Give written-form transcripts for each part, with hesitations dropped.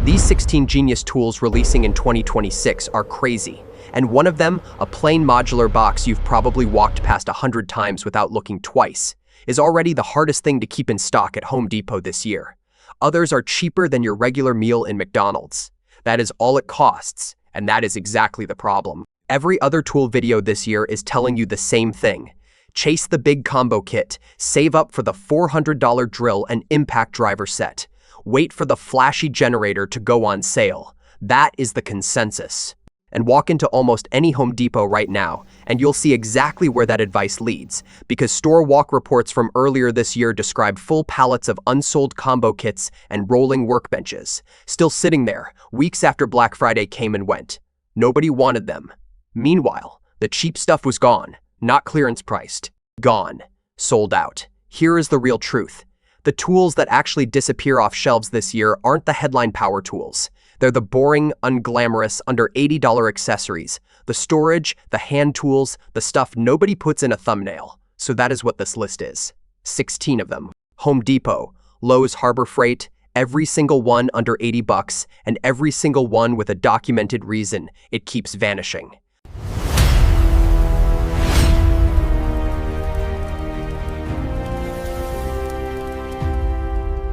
These 16 genius tools releasing in 2026 are crazy, and one of them, a plain modular box you've probably walked past 100 times without looking twice, is already the hardest thing to keep in stock at Home Depot this year. Others are cheaper than your regular meal in McDonald's. That is all it costs, and that is exactly the problem. Every other tool video this year is telling you the same thing. Chase the big combo kit, save up for the $400 drill and impact driver set. Wait for the flashy generator to go on sale. That is the consensus. And walk into almost any Home Depot right now, and you'll see exactly where that advice leads, because store walk reports from earlier this year describe full pallets of unsold combo kits and rolling workbenches, still sitting there, weeks after Black Friday came and went. Nobody wanted them. Meanwhile, the cheap stuff was gone, not clearance priced. Gone. Sold out. Here is the real truth. The tools that actually disappear off shelves this year aren't the headline power tools. They're the boring, unglamorous, under $80 accessories, the storage, the hand tools, the stuff nobody puts in a thumbnail. So that is what this list is. 16 of them. Home Depot, Lowe's, Harbor Freight, every single one under $80, and every single one with a documented reason it keeps vanishing.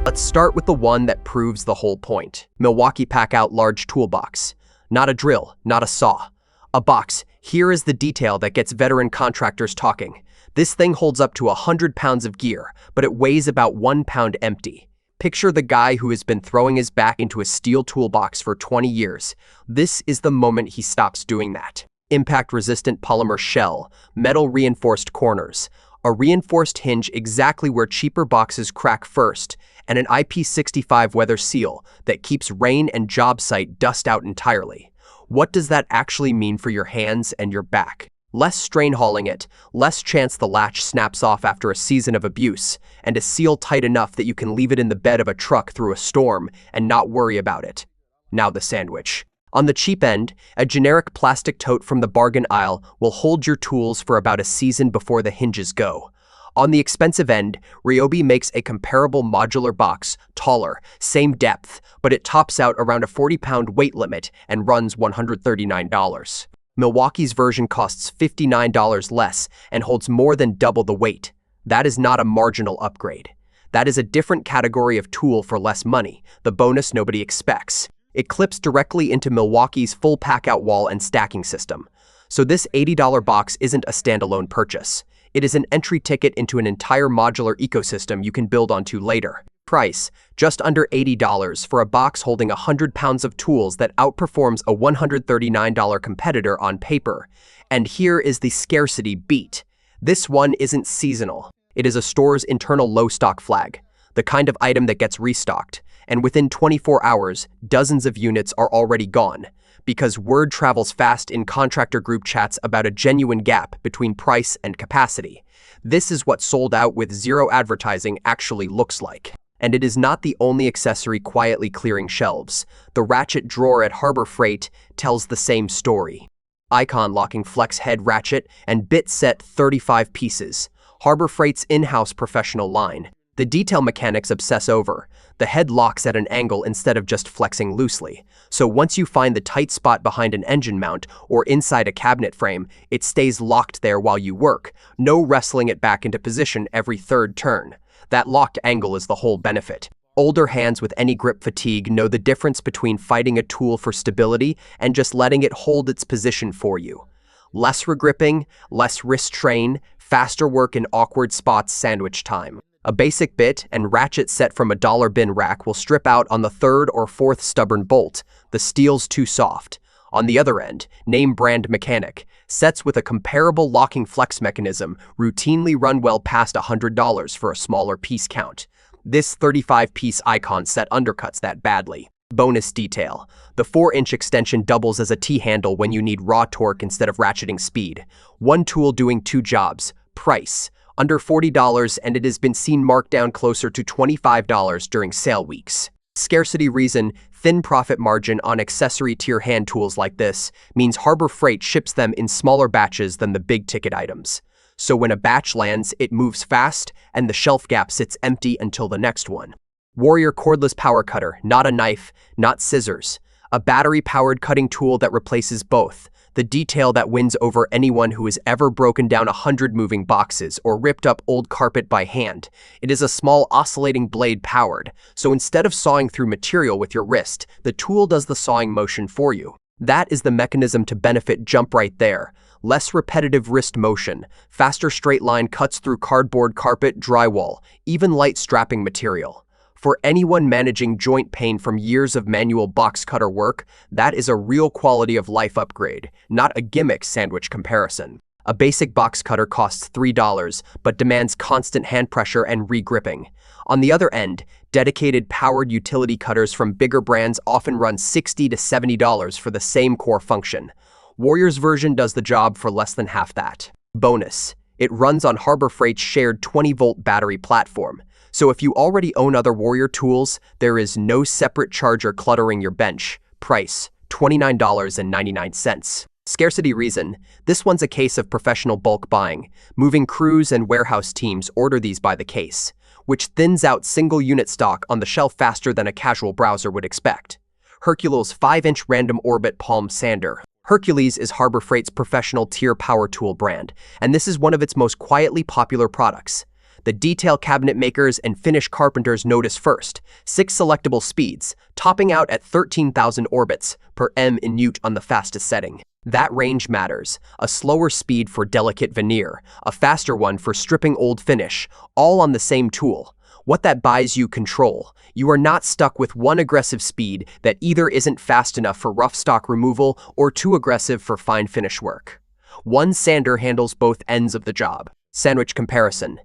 Let's start with the one that proves the whole point. Milwaukee Packout Large Toolbox. Not a drill, not a saw. A box. Here is the detail that gets veteran contractors talking. This thing holds up to 100 pounds of gear, but it weighs about 1 pound empty. Picture the guy who has been throwing his back into a steel toolbox for 20 years. This is the moment he stops doing that. Impact-resistant polymer shell, metal-reinforced corners, a reinforced hinge exactly where cheaper boxes crack first, and an IP65 weather seal that keeps rain and job site dust out entirely. What does that actually mean for your hands and your back? Less strain hauling it, less chance the latch snaps off after a season of abuse, and a seal tight enough that you can leave it in the bed of a truck through a storm and not worry about it. Now the sandwich. On the cheap end, a generic plastic tote from the bargain aisle will hold your tools for about a season before the hinges go. On the expensive end, RYOBI makes a comparable modular box, taller, same depth, but it tops out around a 40-pound weight limit and runs $139. Milwaukee's version costs $59 less and holds more than double the weight. That is not a marginal upgrade. That is a different category of tool for less money, the bonus nobody expects. It clips directly into Milwaukee's full packout wall and stacking system. So this $80 box isn't a standalone purchase. It is an entry ticket into an entire modular ecosystem you can build onto later. Price, just under $80 for a box holding 100 pounds of tools that outperforms a $139 competitor on paper. And here is the scarcity beat. This one isn't seasonal. It is a store's internal low stock flag, the kind of item that gets restocked, and within 24 hours, dozens of units are already gone, because word travels fast in contractor group chats about a genuine gap between price and capacity. This is what sold out with zero advertising actually looks like. And it is not the only accessory quietly clearing shelves. The Ratchet drawer at Harbor Freight tells the same story. Icon locking flex head ratchet and bit set 35 pieces. Harbor Freight's in-house professional line. The detail mechanics obsess over. The head locks at an angle instead of just flexing loosely. So once you find the tight spot behind an engine mount or inside a cabinet frame, it stays locked there while you work. No wrestling it back into position every third turn. That locked angle is the whole benefit. Older hands with any grip fatigue know the difference between fighting a tool for stability and just letting it hold its position for you. Less regripping, less wrist strain, faster work in awkward spots sandwich time. A basic bit and ratchet set from a dollar bin rack will strip out on the third or fourth stubborn bolt. The steel's too soft. On the other end, name brand mechanic, sets with a comparable locking flex mechanism routinely run well past $100 for a smaller piece count. This 35-piece icon set undercuts that badly. Bonus detail. The 4-inch extension doubles as a T-handle when you need raw torque instead of ratcheting speed. One tool doing two jobs. Price. Under $40, and it has been seen marked down closer to $25 during sale weeks. Scarcity reason, thin profit margin on accessory tier hand tools like this means Harbor Freight ships them in smaller batches than the big ticket items. So when a batch lands, it moves fast and the shelf gap sits empty until the next one. Warrior Cordless Power Cutter, not a knife, not scissors. A battery-powered cutting tool that replaces both. The detail that wins over anyone who has ever broken down 100 moving boxes or ripped up old carpet by hand. It is a small oscillating blade powered, so instead of sawing through material with your wrist, the tool does the sawing motion for you. That is the mechanism to benefit jump right there. Less repetitive wrist motion, faster straight line cuts through cardboard, carpet, drywall, even light strapping material. For anyone managing joint pain from years of manual box cutter work, that is a real quality of life upgrade, not a gimmick sandwich comparison. A basic box cutter costs $3, but demands constant hand pressure and re-gripping. On the other end, dedicated powered utility cutters from bigger brands often run $60 to $70 for the same core function. Warrior's version does the job for less than half that. Bonus: it runs on Harbor Freight's shared 20-volt battery platform. So if you already own other Warrior tools, there is no separate charger cluttering your bench. Price: $29.99. Scarcity reason: this one's a case of professional bulk buying. Moving crews and warehouse teams order these by the case, which thins out single unit stock on the shelf faster than a casual browser would expect. Hercules 5-inch random orbit palm sander. Hercules is Harbor Freight's professional tier power tool brand, and this is one of its most quietly popular products. The detail cabinet makers and finish carpenters notice first. 6 selectable speeds, topping out at 13,000 orbits per minute on the fastest setting. That range matters. A slower speed for delicate veneer, a faster one for stripping old finish, all on the same tool. What that buys you control. You are not stuck with one aggressive speed that either isn't fast enough for rough stock removal or too aggressive for fine finish work. One sander handles both ends of the job. Sandwich comparison: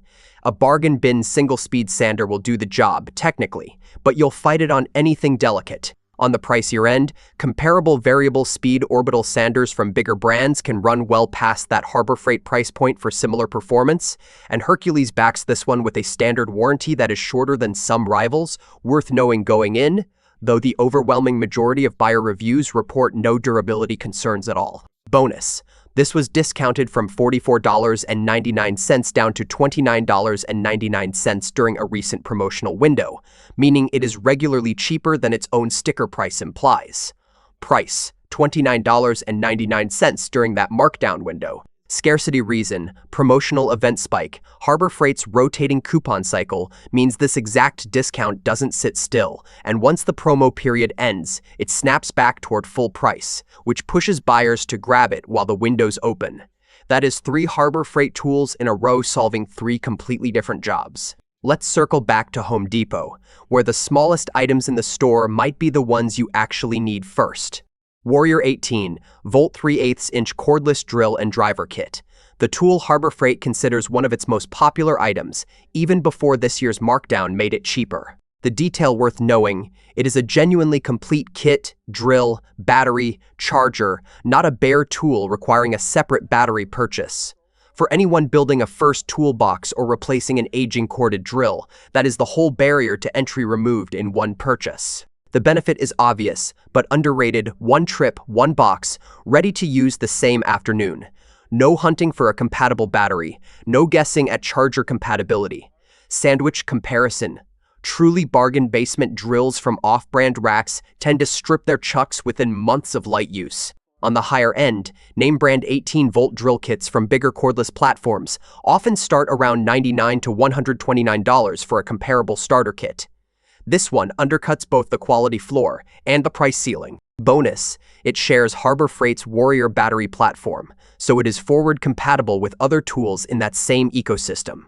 a bargain bin single-speed sander will do the job, technically, but you'll fight it on anything delicate. On the pricier end, comparable variable speed orbital sanders from bigger brands can run well past that Harbor Freight price point for similar performance, and Hercules backs this one with a standard warranty that is shorter than some rivals, worth knowing going in, though the overwhelming majority of buyer reviews report no durability concerns at all. Bonus: this was discounted from $44.99 down to $29.99 during a recent promotional window, meaning it is regularly cheaper than its own sticker price implies. Price: $29.99 during that markdown window. Scarcity reason: promotional event spike. Harbor Freight's rotating coupon cycle means this exact discount doesn't sit still, and once the promo period ends, it snaps back toward full price, which pushes buyers to grab it while the window's open. That is 3 Harbor Freight tools in a row solving 3 completely different jobs. Let's circle back to Home Depot, where the smallest items in the store might be the ones you actually need first. Warrior 18-volt 3/8-inch cordless drill and driver kit. The tool Harbor Freight considers one of its most popular items, even before this year's markdown made it cheaper. The detail worth knowing: it is a genuinely complete kit, drill, battery, charger, not a bare tool requiring a separate battery purchase. For anyone building a first toolbox or replacing an aging corded drill, that is the whole barrier to entry removed in one purchase. The benefit is obvious, but underrated: 1 trip, 1 box, ready to use the same afternoon. No hunting for a compatible battery, no guessing at charger compatibility. Sandwich comparison: truly bargain basement drills from off-brand racks tend to strip their chucks within months of light use. On the higher end, name-brand 18-volt drill kits from bigger cordless platforms often start around $99 to $129 for a comparable starter kit. This one undercuts both the quality floor and the price ceiling. Bonus: it shares Harbor Freight's Warrior battery platform, so it is forward compatible with other tools in that same ecosystem.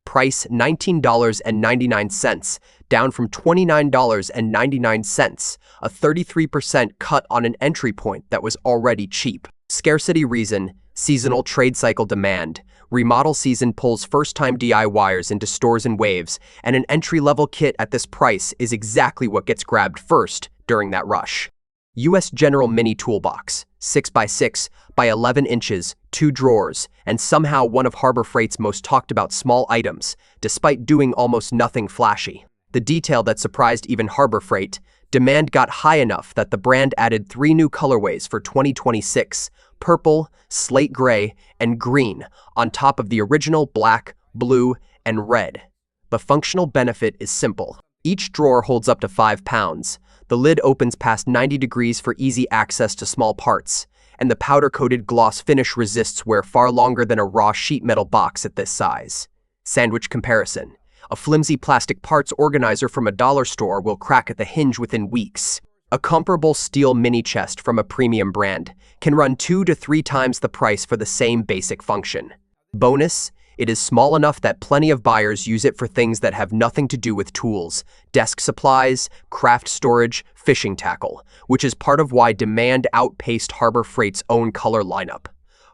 Price: $19.99, down from $29.99, a 33% cut on an entry point that was already cheap. Scarcity reason: seasonal trade cycle demand. Remodel season pulls first-time DIYers into stores in waves, and an entry-level kit at this price is exactly what gets grabbed first during that rush. U.S. General Mini Toolbox, 6x6 by 11 inches, 2 drawers, and somehow one of Harbor Freight's most talked-about small items, despite doing almost nothing flashy. The detail that surprised even Harbor Freight: demand got high enough that the brand added 3 new colorways for 2026, purple, slate gray, and green, on top of the original black, blue, and red. The functional benefit is simple. Each drawer holds up to 5 pounds. The lid opens past 90 degrees for easy access to small parts, and the powder-coated gloss finish resists wear far longer than a raw sheet metal box at this size. Sandwich comparison. A flimsy plastic parts organizer from a dollar store will crack at the hinge within weeks. A comparable steel mini chest from a premium brand can run 2 to 3 times the price for the same basic function. Bonus, it is small enough that plenty of buyers use it for things that have nothing to do with tools, desk supplies, craft storage, fishing tackle, which is part of why demand outpaced Harbor Freight's own color lineup.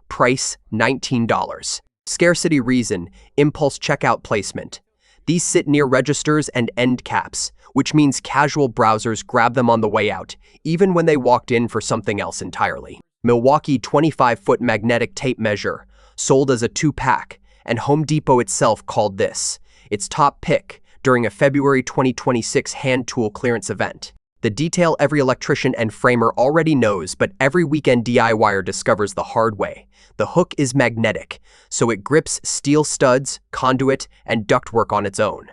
Price, $19. Scarcity reason, impulse checkout placement. These sit near registers and end caps, which means casual browsers grab them on the way out, even when they walked in for something else entirely. Milwaukee 25-foot magnetic tape measure, sold as a 2-pack, and Home Depot itself called this its top pick during a February 2026 hand tool clearance event. The detail every electrician and framer already knows, but every weekend DIYer discovers the hard way. The hook is magnetic, so it grips steel studs, conduit, and ductwork on its own.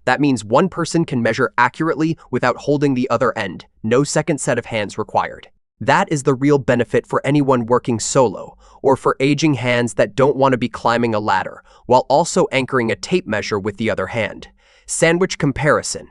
That means one person can measure accurately without holding the other end, no second set of hands required. That is the real benefit for anyone working solo, or for aging hands that don't want to be climbing a ladder, while also anchoring a tape measure with the other hand. Sandwich comparison.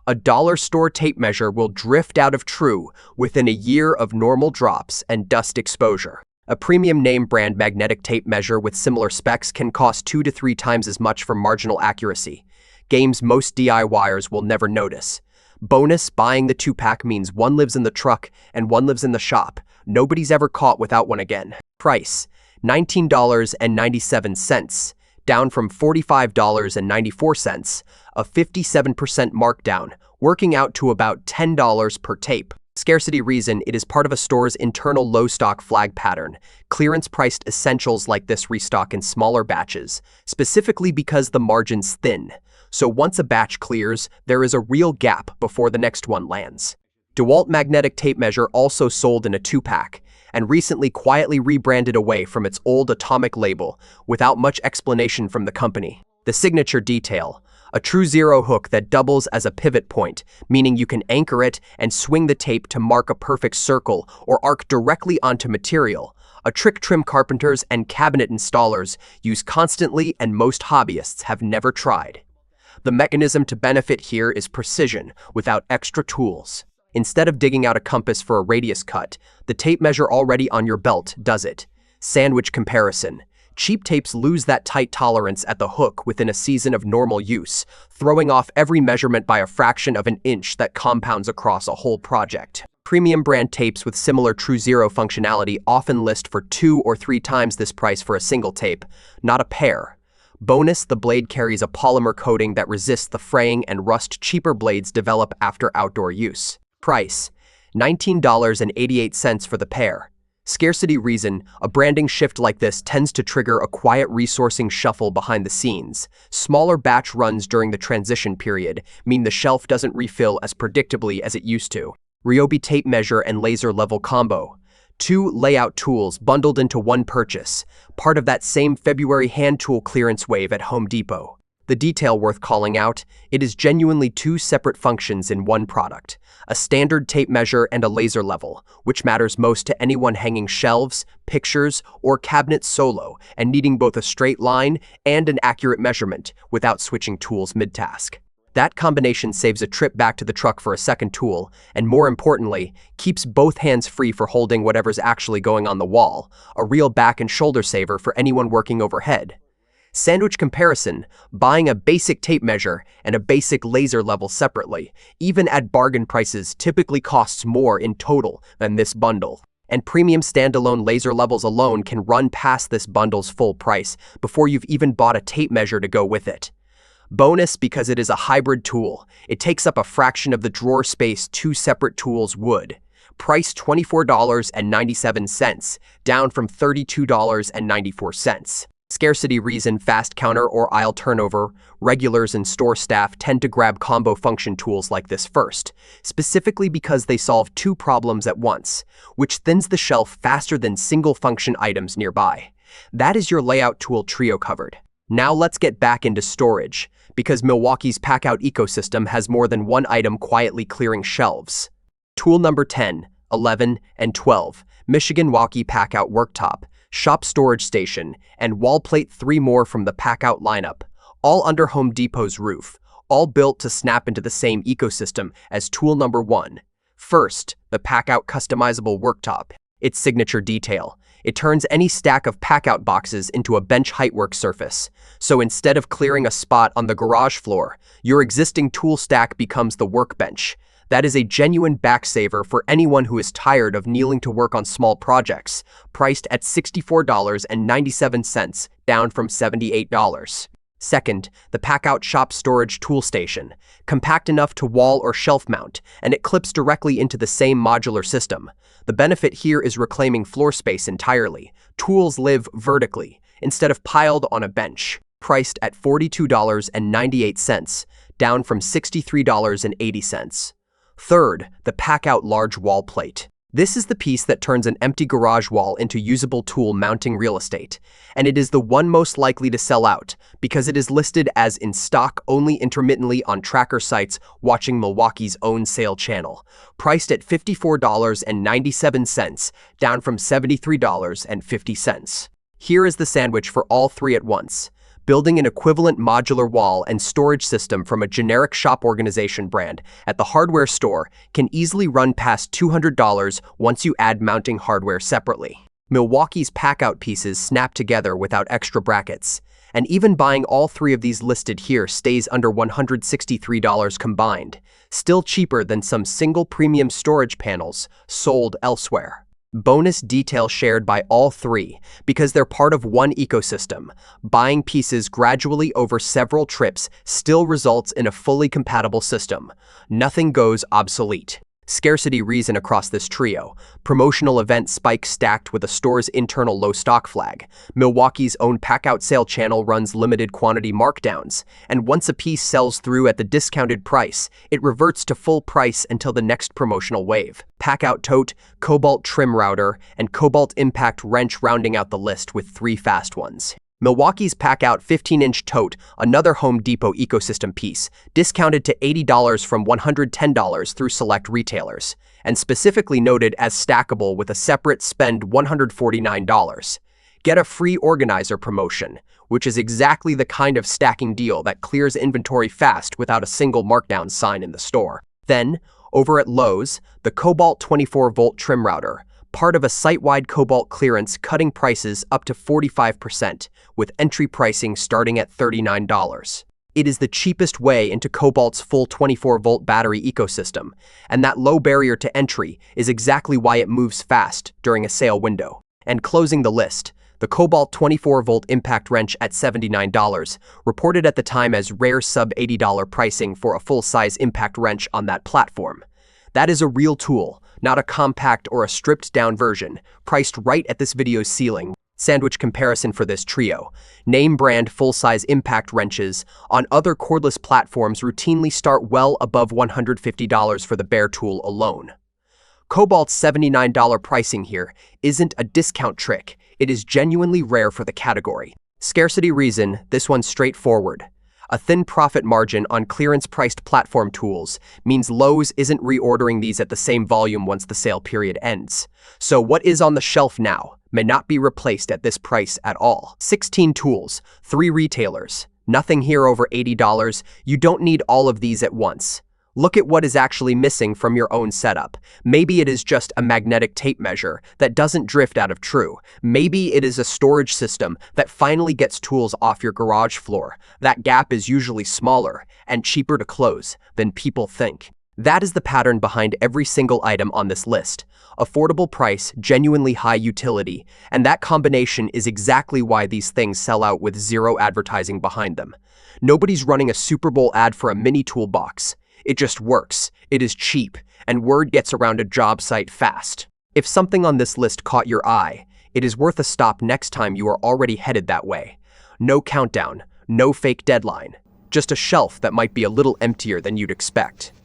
A dollar store tape measure will drift out of true within a year of normal drops and dust exposure. A premium name brand magnetic tape measure with similar specs can cost 2 to 3 times as much for marginal accuracy. Games most DIYers will never notice. Bonus, buying the 2-pack means one lives in the truck and one lives in the shop. Nobody's ever caught without one again. Price, $19.97, down from $45.94, a 57% markdown, working out to about $10 per tape. Scarcity reason, it is part of a store's internal low stock flag pattern. Clearance priced essentials like this restock in smaller batches, specifically because the margin's thin. So once a batch clears, there is a real gap before the next one lands. DEWALT magnetic tape measure also sold in a 2-pack, and recently quietly rebranded away from its old atomic label without much explanation from the company. The signature detail, a true zero hook that doubles as a pivot point, meaning you can anchor it and swing the tape to mark a perfect circle or arc directly onto material, a trick trim carpenters and cabinet installers use constantly and most hobbyists have never tried. The mechanism to benefit here is precision without extra tools. Instead of digging out a compass for a radius cut, the tape measure already on your belt does it. Sandwich comparison. Cheap tapes lose that tight tolerance at the hook within a season of normal use, throwing off every measurement by a fraction of an inch that compounds across a whole project. Premium brand tapes with similar true zero functionality often list for 2 or 3 times this price for a single tape, not a pair. Bonus, the blade carries a polymer coating that resists the fraying and rust cheaper blades develop after outdoor use. Price, $19.88 for the pair. Scarcity reason, a branding shift like this tends to trigger a quiet resourcing shuffle behind the scenes. Smaller batch runs during the transition period mean the shelf doesn't refill as predictably as it used to. RYOBI tape measure and laser level combo. 2 layout tools bundled into one purchase, part of that same February hand tool clearance wave at Home Depot. The detail worth calling out, it is genuinely 2 separate functions in one product, a standard tape measure and a laser level, which matters most to anyone hanging shelves, pictures, or cabinets solo and needing both a straight line and an accurate measurement without switching tools mid-task. That combination saves a trip back to the truck for a second tool, and more importantly, keeps both hands free for holding whatever's actually going on the wall, a real back and shoulder saver for anyone working overhead. Sandwich comparison, buying a basic tape measure and a basic laser level separately, even at bargain prices, typically costs more in total than this bundle. And premium standalone laser levels alone can run past this bundle's full price before you've even bought a tape measure to go with it. Bonus, because it is a hybrid tool, it takes up a fraction of the drawer space 2 separate tools would. Price $24.97, down from $32.94. Scarcity reason, fast counter or aisle turnover, regulars and store staff tend to grab combo function tools like this first, specifically because they solve 2 problems at once, which thins the shelf faster than single function items nearby. That is your layout tool trio covered. Now let's get back into storage, because Milwaukee's Packout ecosystem has more than one item quietly clearing shelves. Tool number 10, 11, and 12, Milwaukee Packout Worktop, Shop Storage Station, and Wall Plate 3 more from the Packout lineup, all under Home Depot's roof, all built to snap into the same ecosystem as tool number 1. First, the Packout Customizable Worktop. Its signature detail. It turns any stack of Packout boxes into a bench height work surface. So instead of clearing a spot on the garage floor, your existing tool stack becomes the workbench. That is a genuine backsaver for anyone who is tired of kneeling to work on small projects, priced at $64.97, down from $78. Second, the Packout Shop Storage Tool Station. Compact enough to wall or shelf mount, and it clips directly into the same modular system. The benefit here is reclaiming floor space entirely. Tools live vertically, instead of piled on a bench. Priced at $42.98, down from $63.80. Third, the Packout Large Wall Plate. This is the piece that turns an empty garage wall into usable tool mounting real estate, and it is the one most likely to sell out because it is listed as in stock only intermittently on tracker sites watching Milwaukee's own sale channel, priced at $54.97, down from $73.50. Here is the sandwich for all three at once. Building an equivalent modular wall and storage system from a generic shop organization brand at the hardware store can easily run past $200 once you add mounting hardware separately. Milwaukee's Packout pieces snap together without extra brackets, and even buying all three of these listed here stays under $163 combined, still cheaper than some single premium storage panels sold elsewhere. Bonus detail shared by all three, because they're part of one ecosystem. Buying pieces gradually over several trips still results in a fully compatible system. Nothing goes obsolete. Scarcity reason across this trio. Promotional event spike stacked with a store's internal low stock flag. Milwaukee's own Packout sale channel runs limited quantity markdowns, and once a piece sells through at the discounted price, it reverts to full price until the next promotional wave. Packout tote, Kobalt trim router, and Kobalt impact wrench rounding out the list with three fast ones. Milwaukee's Packout 15-inch tote, another Home Depot ecosystem piece, discounted to $80 from $110 through select retailers, and specifically noted as stackable with a separate spend $149. Get a free organizer promotion, which is exactly the kind of stacking deal that clears inventory fast without a single markdown sign in the store. Then, over at Lowe's, the Kobalt 24-volt trim router, part of a site-wide Kobalt clearance cutting prices up to 45%, with entry pricing starting at $39. It is the cheapest way into Kobalt's full 24-volt battery ecosystem, and that low barrier to entry is exactly why it moves fast during a sale window. And closing the list, the Kobalt 24-volt impact wrench at $79, reported at the time as rare sub-$80 pricing for a full-size impact wrench on that platform. That is a real tool, not a compact or a stripped-down version, priced right at this video's ceiling. Sandwich comparison for this trio. Name brand full-size impact wrenches on other cordless platforms routinely start well above $150 for the bare tool alone. Kobalt's $79 pricing here isn't a discount trick, it is genuinely rare for the category. Scarcity reason, this one's straightforward. A thin profit margin on clearance-priced platform tools means Lowe's isn't reordering these at the same volume once the sale period ends. So what is on the shelf now may not be replaced at this price at all. 16 tools, 3 retailers, nothing here over $80. You don't need all of these at once. Look at what is actually missing from your own setup. Maybe it is just a magnetic tape measure that doesn't drift out of true. Maybe it is a storage system that finally gets tools off your garage floor. That gap is usually smaller and cheaper to close than people think. That is the pattern behind every single item on this list. Affordable price, genuinely high utility, and that combination is exactly why these things sell out with zero advertising behind them. Nobody's running a Super Bowl ad for a mini toolbox. It just works, it is cheap, and word gets around a job site fast. If something on this list caught your eye, it is worth a stop next time you are already headed that way. No countdown, no fake deadline, just a shelf that might be a little emptier than you'd expect.